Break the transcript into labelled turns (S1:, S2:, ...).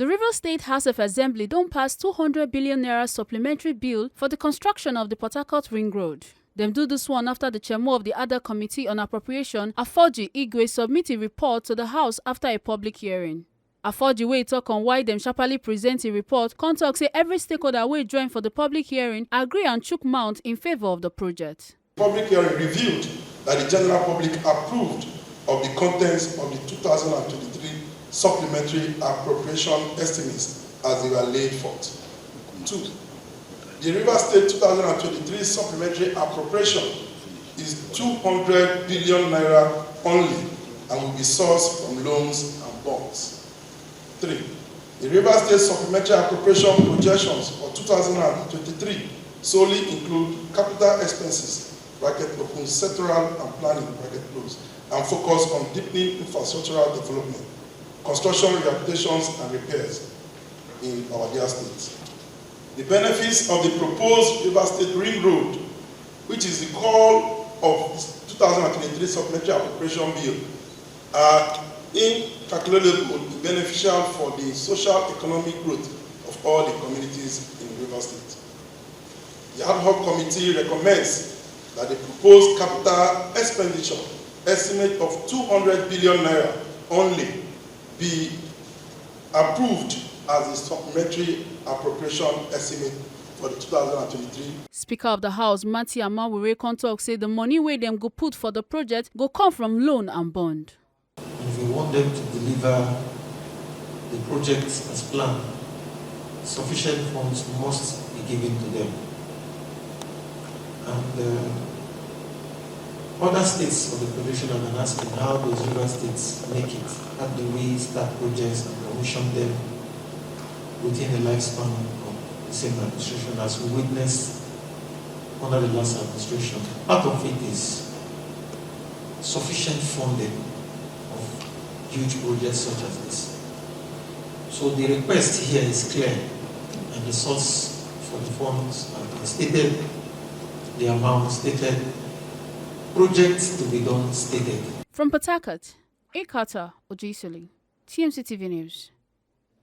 S1: The Rivers State House of Assembly don't pass 200 billion naira supplementary bill for the construction of the Port Harcourt Ring Road. Them do this one after the chairman of the other committee on appropriation, Afoji Igwe, submit a report to the House after a public hearing. Afoji wey talk on why them sharply present a report, come talk say every stakeholder wey join for the public hearing agree and chook mouth in favor of the project.
S2: Public hearing revealed that the general public approved of the contents of the 2023 supplementary appropriation estimates as they were laid forth. 2. The Rivers State 2023 supplementary appropriation is 200 billion naira only and will be sourced from loans and bonds. 3. The Rivers State supplementary appropriation projections for 2023 solely include capital expenses, bracket open, sectoral and planning, bracket close, and focus on deepening infrastructural development, construction, rehabilitations, and repairs in our dear state. The benefits of the proposed River State Ring Road, which is the call of 2023 supplementary appropriation bill, are incalculably beneficial for the social economic growth of all the communities in River State. The ad hoc committee recommends that the proposed capital expenditure estimate of 200 billion naira only be approved as a supplementary appropriation estimate for the 2023.
S1: Speaker of the House, Mati Amawure, talk say the money where them go put for the project go come from loan and bond.
S3: If we want them to deliver the project as planned, sufficient funds must be given to them. And other states of the Federation have been asking how those river states make it. How do we start projects and commission them within the lifespan of the same administration as we witnessed under the last administration? Part of it is sufficient funding of huge projects such as this. So the request here is clear, and the source for the funds are stated, the amount stated, projects to be done stated.
S1: From Port Harcourt, Ekata Ojisoli, TMC TV News.